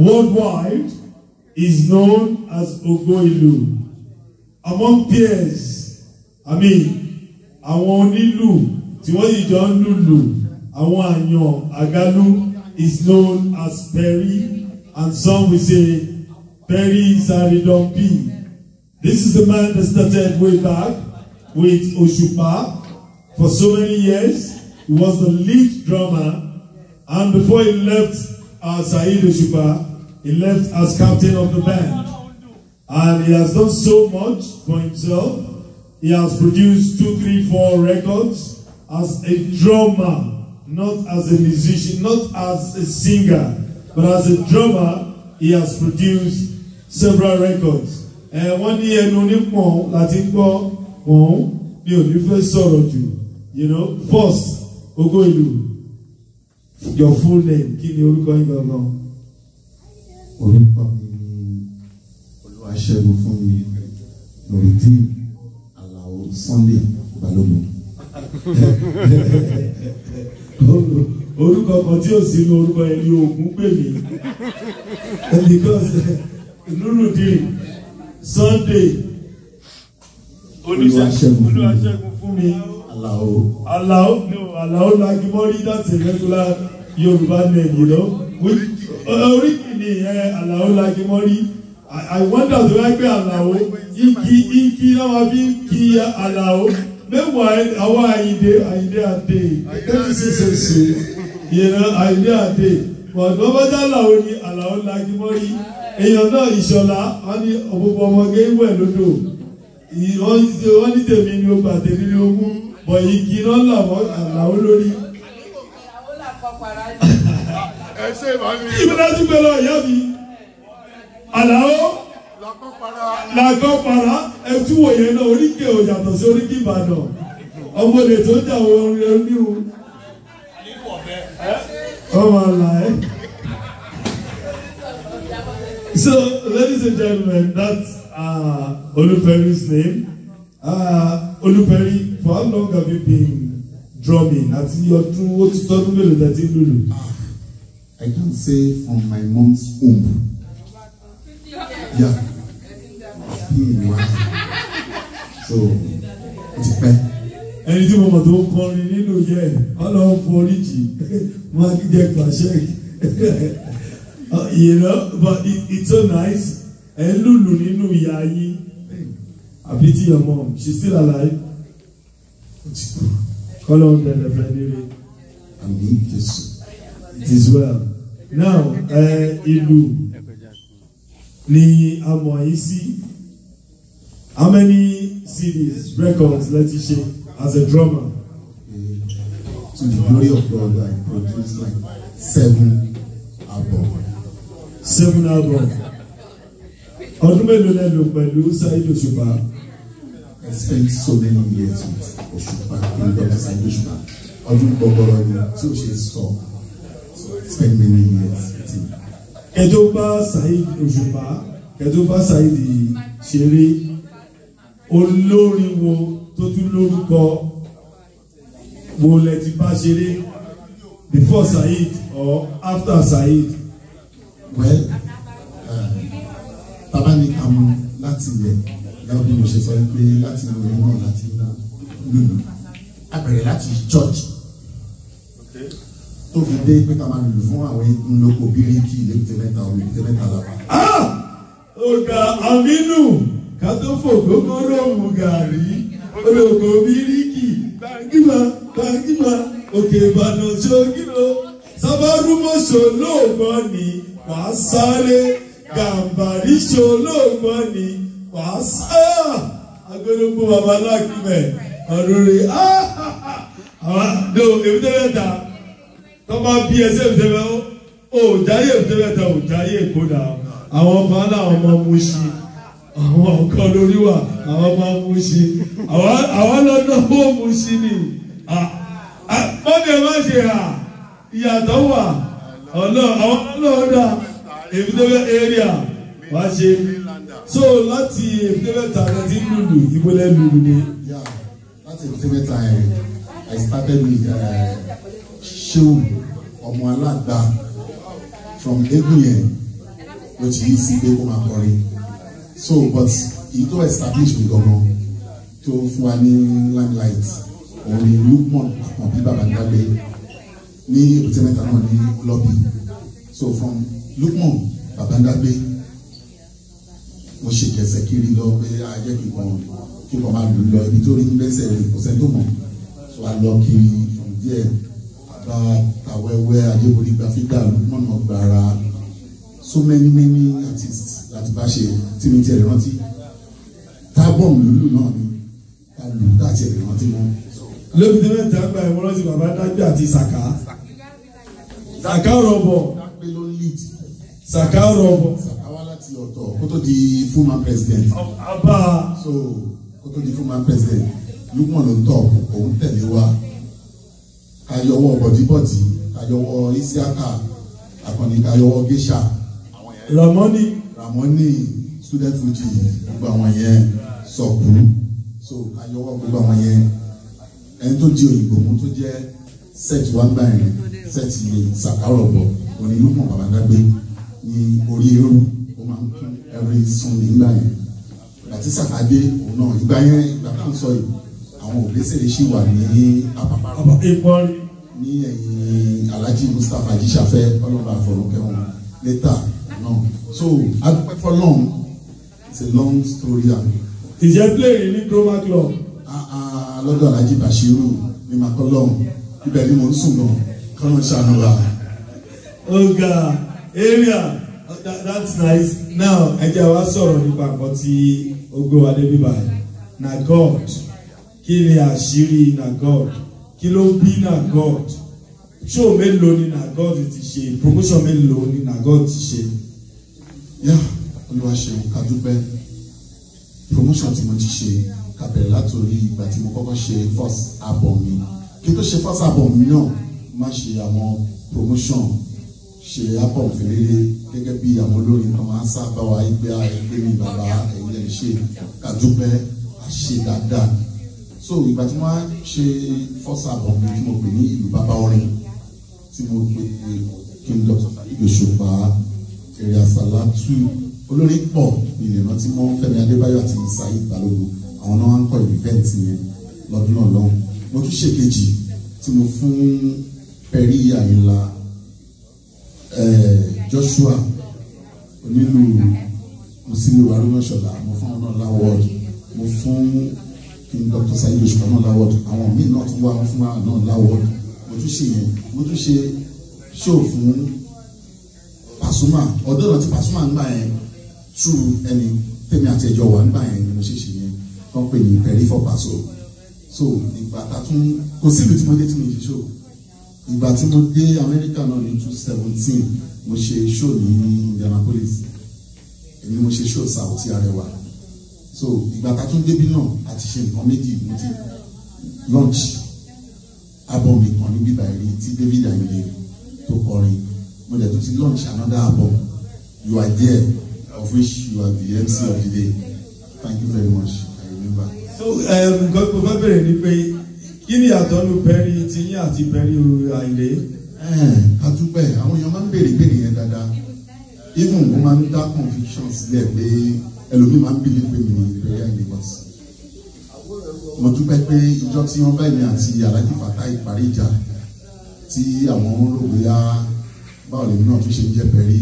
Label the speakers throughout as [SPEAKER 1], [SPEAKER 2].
[SPEAKER 1] worldwide is known as Ogoilu. Among peers, I mean, àwọn onílù tí wọ́n yìí jọ ń lùlù, àwọn àyàn àgálù is known as Perry, and some will say Perry Saridompi. This is the man that started way back with Osupa for so many years. He was the lead drummer, and before he left Saheed Osupa, he left as captain of the band. And he has done so much for himself. He has produced 2, 3, 4 records as a drummer, not as a musician, not as a singer, but as a drummer. He has produced several records. And one year, no nipon Latin go on. You know, first, Ogoilu. Your full name? Kí ni orúkọ yín gangan?
[SPEAKER 2] Orúkọ mi Oluwasegun fún mi Nurudeen Alao Sunday Balogun.
[SPEAKER 1] Orúkọ kan tí ó sì ní orúkọ ẹni ogun pè mí. Because Nurudeen Sunday Oluwasegun fún mi. Alao, no, Alao Lagimori, that's a regular Yoruba name, you know. Originally, Alao Lagimori. I wonder if I be Alao, Iki, now I be Ki Alao. Meanwhile, our Ayinde Ade. That is so, you know, Ayinde Ade. But nobody Alao Lagimori. And you know, Ishola, only Obomoge Welodo. He only tell me no, but they didn't. But he cannot love Alao lórí. Even as you belong, Yabi. Alao. La Compara. And two way, you know, Rike or Yato, so Ricky Bano. Omo le toja o new. Oh my life. So, ladies and gentlemen, that's Oluperry's name. Oluperry, for how long have you been drumming?
[SPEAKER 2] I can say from my mom's womb. Yeah. It's been a while. So, it's bad.
[SPEAKER 1] Anything mama don't call me, no, yeah. Hello, Forigi. You know, but it's so nice. And Lulu, Ninu, Yayi. I pity your mom. She's still alive. Call on the friend. It is well. Now, Ilu ni Amoisi. How many CDs, records, let you shake as a drummer?
[SPEAKER 2] To the glory of God, I produced like 7 albums.
[SPEAKER 1] 7 albums.
[SPEAKER 2] I spent so many years with Osupa in Dr. Osupa. So she saw. Spent many years with him.
[SPEAKER 1] Kedoba Saheed Osupa, Kedoba Saheed Shere, Olórin wo tó tún lórúkọ wo lẹ ti bá ṣeré before Saheed or after Saheed?
[SPEAKER 2] Well, Tabani Kamu láti ilẹ̀. Bí mo ṣe sọ pé láti ìlú náà láti lùlù a bẹ̀rẹ̀ láti church tó fi dé pé ká máa lùlù fún àwọn eégún lóko bíríkì lébùté mẹ́ta lápá.
[SPEAKER 1] Ọ̀gá Aminu kátó fògógóró mu gàrí olóko bíríkì gbàngígbà òkè Ìbàdàn ṣògìlò sábàrúmọ̀ṣọ́ lóògbọ́n ni wàá sáré gàmbàrí ṣọ́ lóògbọ́n ni. Agologbo babalaki me ọdúnrún no ebúdẹ́lẹ́ta tó bá bí ẹsẹ̀ ìbúdẹ́lẹ́ ó jáyé ìbúdẹ́lẹ́ta ó jáyé ìkódà àwọn ọmọ aláwọ̀ ọmọ múṣí àwọn ọkọ̀ lórí wà àwọn ọmọ múṣí àwọn lọ́nà ó múṣí ni mọ́dé má ṣe ìyàtọ̀ wà àwọn ọlọ́ọ̀dà ebúdẹ́lẹ́ area wá ṣe. So láti Ebúté-Mẹ́ta láti lùlù ìbólẹ̀ lùlù ni.
[SPEAKER 2] Yeah, láti Ebúté-Mẹ́ta I started with Shefiu ọmọ alágbà from Ekun yẹn ló ti yí sí pé kó máa kọrin so but èyí tó establish mi gangan tó fún wa ní limelight òun ni Lukman àbí Babandagbe ní èbúté mẹ́ta náà ní lobby so from Lukman Babandagbe mo ṣe kẹsẹ̀ kiri lọ pé ajẹ́ kíkan máa lò lọ ibi tó rí lẹ́sẹ̀ rẹ̀ kò sẹ́ni tó mọ̀ so a lọ kiri from there bá Tàwẹ́wẹ́ Ajébórí gbàfígbà Lukman náà gbàrà so many artists láti bá ṣe tí mi tiẹ̀ rántí tábọ̀mù lùlù náà ni ká lù láti ẹ̀ rántí mọ́.
[SPEAKER 1] lóbi tí mẹ́ta gba ìwọ́n rántí Babandagbe àti Saka rọ̀bọ̀ Saka rọ̀bọ̀
[SPEAKER 2] láti ọ̀tọ̀ kó tó di former president.
[SPEAKER 1] Abba.
[SPEAKER 2] So kó tó di former president Lukman ló ń tọ̀ òun tẹ̀lé wa ayọ̀wọ̀ bọ̀díbọ̀dí ayọ̀wọ̀ Isiaka Akanni ayọ̀wọ̀ Geisha Ramoni student fuji gbogbo àwọn yẹn sọ̀kú so ayọ̀wọ̀ gbogbo àwọn yẹn ẹni tó di òyìnbó mú tó jẹ́ set one by set Saka rọ̀bọ̀ òní Lukman Babandagbe ní orí eru every Sunday ńlá yẹn àti Sàkádé òun náà ìgbà tá à ń sọ yìí àwọn òbésèré ṣì wà ní àpapàrọ̀ ní ẹ̀yìn Alhaji Mustapha Jíṣafẹ́ ọlọ́ba àfọlọ́kẹ́wọ̀n later náà so adúpẹ́ fọlọ́run it's a long story.
[SPEAKER 1] ìjẹ́ play ní Chroma Club.
[SPEAKER 2] lọ́dọ̀ Alhaji Bashiru ní makọ́lọ́run ibẹ̀ ni mo ń sùn náà kọ́nà ṣàánú wa.
[SPEAKER 1] Oga area. That's nice. Now, ẹ jẹ́ wá sọ̀rọ̀ nípa nǹkan tí ó gbé wa débi báyìí. Na God. Kí ni àṣírí na God? Kí ló bí na God? Show mélòó ni na God ti ṣe? Promotion mélòó ni na God ti ṣe?
[SPEAKER 2] Yá, Olúwa ṣeun ká dúpẹ́. Promotion tí mo ti ṣe ká bẹ̀rẹ̀ látòrí ìgbà tí mo kọ́kọ́ ṣe first album mi. Kí n tó ṣe first album mi náà, má ṣe àwọn promotion ṣe album fèrèrè gẹ́gẹ́ bí àwọn olórin kan máa ń sábà wá ẹgbẹ́ mi bàbá ẹ̀yìn ẹ̀ ṣe ká dúpẹ́ àṣe dáadáa. So ìgbà tí wọ́n á ṣe first album mi tí mo pè ní ìlú bàbá orin tí mo pè kí n Dr. Osupa èrè àsàlátù olórin pọ̀ ìrìnà tí wọ́n Femi Adebayo àti Saheed Balogun àwọn náà ń kọ́ event yẹn lọ́dún náà lọ́hùn. Mo tún ṣe kejì tí mo fún Perry Ayinla Joshua onílù Musiliu Arúnàṣọlá mo fún ọ náà láwọ́ọ̀dù mo fún kí n Dr. Saheed Osupa náà láwọ́ọ̀dù àwọn míì náà tún wá wọn fún wa náà láwọ́ọ̀dù mo tún ṣe yẹn mo tún ṣe show fún Pasuma ọdún náà tí Pasuma ń gbà yẹn true ẹni tèmi àti ẹjọ wà ń gbà yẹn ni mo ṣe yẹn wọ́n pè ní Perry for Paso so ìgbà tá tún kò sí ìlú tí mo dé tí mo ṣe show ìgbà tí mo dé Amẹ́ríkà náà ní 2017 mo ṣe show ní Indianapolis èmi mo ṣe show Sauti Arẹwà so ìgbà tá tún débi náà àti ṣe nǹkan méjì mo ti launch album mi kan níbí báyìí tí David Ayinde tó kọrin mo dẹ̀ tó ti launch another album You Are There of which you are the MC of the day thank you very much I remember.
[SPEAKER 1] so nǹkan tó fẹ́ bẹ̀rẹ̀ ni pé kí ni àtọ́nu Perry ti yín àti Perry Ayinde.
[SPEAKER 2] A dúpẹ́ àwọn èèyàn máa ń béèrè yẹn dáadáa even mo máa ń dá conviction sílẹ̀ pé ẹlòmíì máa ń believe pé mi ní Perry Ayinde but mo dúpẹ́ pé ìjọ tí wọ́n bá èmi àti Alhaji Fatia ìparí ìjà tí àwọn rò bóyá báwo lèmi náà tún ṣe ń jẹ́ Perry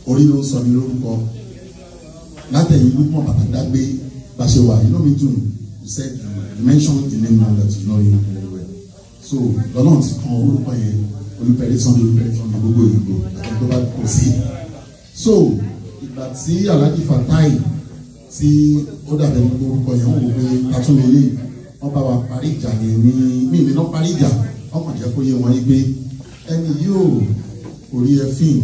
[SPEAKER 2] orí ló ń sọ ní lórúkọ látẹ̀yìn Lukman Babandagbe bá ṣe wà inú mi dùn you said you mentioned the name now that you know him very well so lọ́nà ti kan orúkọ yẹn Oluperry Sunday gbogbo ìgbò àti tó bá kò sí so ìgbà tí Alhaji Fatia tí ó dàbẹ̀ ní orúkọ yẹn wọ́n wò pé tatúmẹ̀lẹ́ wọ́n bá wa parí ìjà yẹn ní mí ní náà parí ìjà wọ́n kàn jẹ́ kó yé wọn yí pé ẹni yóò orí ẹ fíìm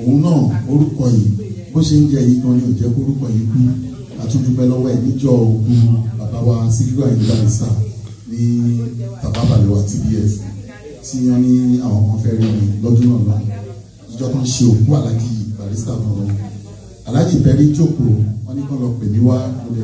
[SPEAKER 2] òun náà orúkọ yìí bó ṣe ń jẹ yìí gan ni ò jẹ́ kó orúkọ yìí kú àtúndúpẹ́ lọ́wọ́ ẹ̀ níjọ́ ogun bàbá wa Síkírù Àyìndé Barrister ní tàbábàlẹ̀wà TBS tí wọ́n ní àwọn kan fẹ́ rí mi lọ́dún náà náà ìjọ kan ṣe òkú Alhaji Barrister náà lọ Alhaji Perry jókòó wọ́n ní kán lọ pè mí wá lóde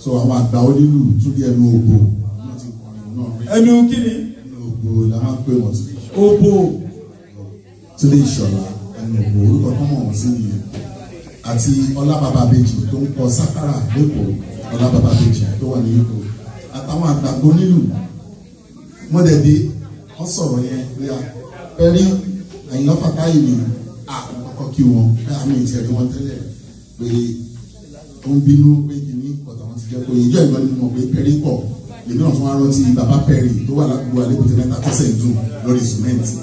[SPEAKER 2] so àwọn àgbà onílù tún bí ẹnu ògbò náà ti kọrin náà
[SPEAKER 1] ẹnu kíni
[SPEAKER 2] ẹnu ògbò la máa ń pè wọ́n
[SPEAKER 1] ògbò
[SPEAKER 2] Túndé Ìṣọ̀lá ẹnu orúkọ tó mọ̀ wọ́n sí nìyẹn àti Ọlábàbàbèjì tó ń kọ sákàrà lẹ́kọ̀ọ́ Ọlábàbàbèjì tó wà ní Èkó àtàwọn àgbàgbọ́ nílùú mọ́dẹ̀dé wọ́n sọ̀rọ̀ yẹn pé Perry Àyìnlá Fatia Ijebu àkọ́kọ́ kí wọn àmì ìtẹ̀rí wọn tẹ́lẹ̀ pé ó ń bínú pé kìíní ọ̀tà wọn ti jẹ́ pé ìjọ ìgbọ́n ni mo pé Perry pọ̀ lèmi náà tún wá rántí bàbá Perry tó wà ládùúgbò alẹ́kùtẹ́ mẹ́ta tọ́sẹ̀ ń dùn lórí sìmẹ́ǹtì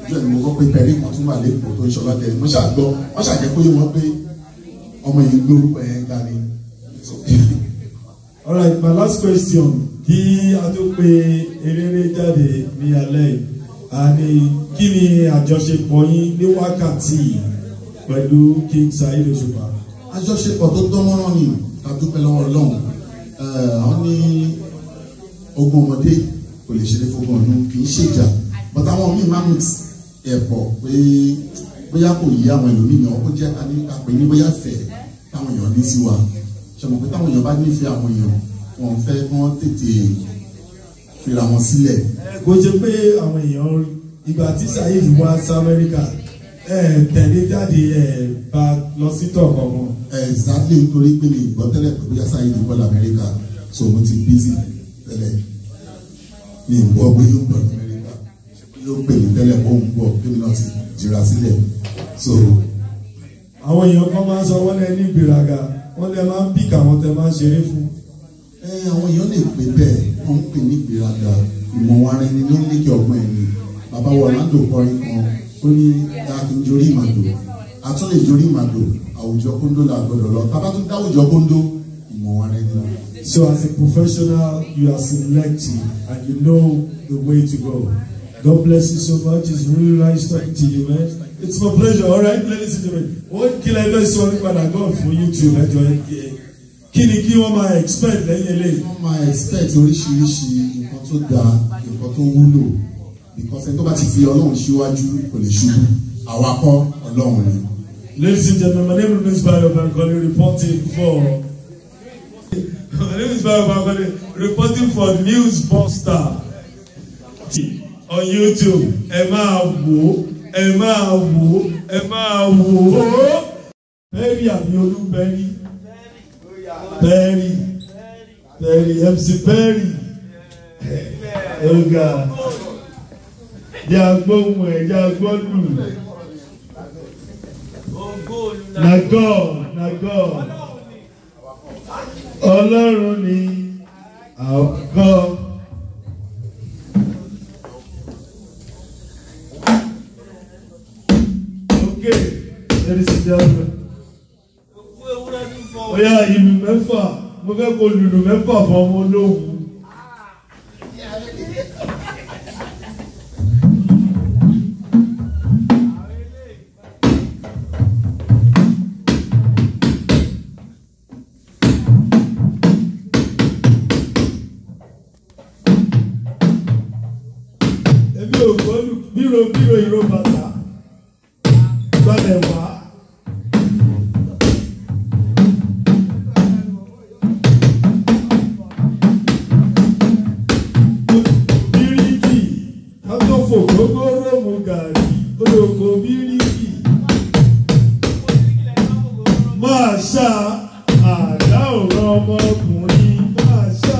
[SPEAKER 2] ìjọ ìgbọ́n mo gbọ́ pé Perry kan tún wà lẹ́kọ̀ọ́ tó ń ṣọlá tẹ̀ wọ́n ṣàgbọ́ wọ́n ṣàjẹ́ pé wọ́n pé ọmọ yìí gbórúkọ yẹn ga ni.
[SPEAKER 1] All right, my last question kí a tó pe eléré jáde ní alẹ́ àní kí ni àjọṣepọ̀ yín ní wákàtí pẹ̀lú King Saheed Osupa.
[SPEAKER 2] Àjọṣepọ̀ tó dánmọ́rán ni ká dúpẹ́ lọ́wọ́ Ọlọ́run àwọn ní ogún ọmọdé kò lè ṣeré fún ọdún kì í ṣèjà but àwọn míì máa mix ẹ̀pọ̀ pé bóyá kò yí àwọn ẹlòmíràn ó jẹ́ àpè ní bóyá fẹ́ táwọn èèyàn ní sí wa ṣọmọ pé táwọn èèyàn bá nífẹ̀ẹ́ àwọn èèyàn wọn fẹ́ kí wọ́n tètè fira wọn sílẹ̀.
[SPEAKER 1] Kò jẹ́ pé àwọn èèyàn ìgbà tí Saheed wá sí Amẹ́ríkà tẹ̀lé jáde bá lọ sí tọ̀kọ̀ wọn.
[SPEAKER 2] Exactly nítorí pé mi gbọ́ tẹ́lẹ̀ pé bóyá Saheed bọ́ lọ Amẹ́ríkà so mo ti busy tẹ́lẹ̀ mi gbọ́ pé yóò bọ̀ lọ Amẹ́ríkà yóò pè mí tẹ́lẹ̀ kó ń bọ̀ kí mi náà ti jìra sílẹ̀ so.
[SPEAKER 1] Àwọn èèyàn kan máa ń sọ wọ́n lẹ ní ìgbéraga wọ́n lẹ máa ń píkà àwọn tẹ máa ń ṣeré fún.
[SPEAKER 2] Àwọn èèyàn lè pè bẹ́ẹ̀ wọ́n ń pè ní ìgbéraga ìmọ̀ wa rẹ ni ló ń lékè ọgbọ́n ẹni bàbá wa Orlando kọrin kan ó ní dáàkì ń jorí ìmàdò àtún lè jorí ìmàdò àwùjọ kóńdó là gbọdọ̀ lọ tábà tún dáwùjọ kóńdó ìmọ̀ wa rẹ ni.
[SPEAKER 1] So as a professional you are selective and you know the way to go. God bless you so much. It's really nice talking to you, man. It's my pleasure. All right, ladies and gentlemen. What can I do? So when I go for YouTube, kí ni kí wọ́n máa expect lẹ́yìn eléyìí.
[SPEAKER 2] Wọ́n máa expect oríṣiríṣi nǹkan tó dáa nǹkan tó wúlò because ẹni tó bá ti fi Ọlọ́run síwájú kò lè ṣubú àwakọ̀ Ọlọ́run ni.
[SPEAKER 1] Ladies and gentlemen, my name is Oniba Ankara reporting for. My name is Ankara reporting for News Buster on YouTube. Ẹ máa wò. Perry àbí Oluperry. Perry MC Perry. Ọ̀gá jẹ́ agbóhùn ẹ̀ jẹ́ agbọ́lù. Na God Ọlọ́run ni àkọ́. Okay, ladies and gentlemen. Oya ìlú mẹ́fà mo fẹ́ kó lùlù mẹ́fà fún ọmọ olóhùn. Èmi ò gbọ́dọ̀ bírò ìró bàtà gbọ́dọ̀ wá. Ogoro mu gàrí olóko bíríkì máa ṣá àdá ọ̀rọ̀ ọmọkùnrin máa ṣá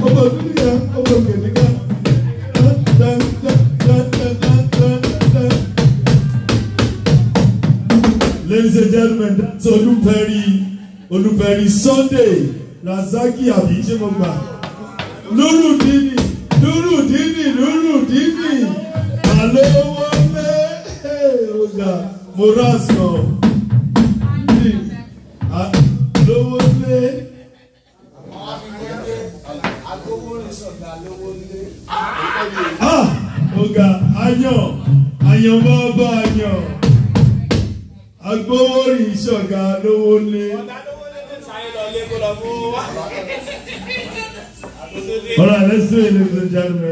[SPEAKER 1] ọmọ dúdúyà ọmọ kẹ̀lẹ́gà. Ladies and gentlemen, that's Oluperry Sunday Razaki àbí ṣé mo gbà Nurudini Alowole Oga Morasco Alowole Oga Ayan baba Ayan Agbowori Ìṣọ̀gá Alowole. All right, let's do it, ladies and gentlemen.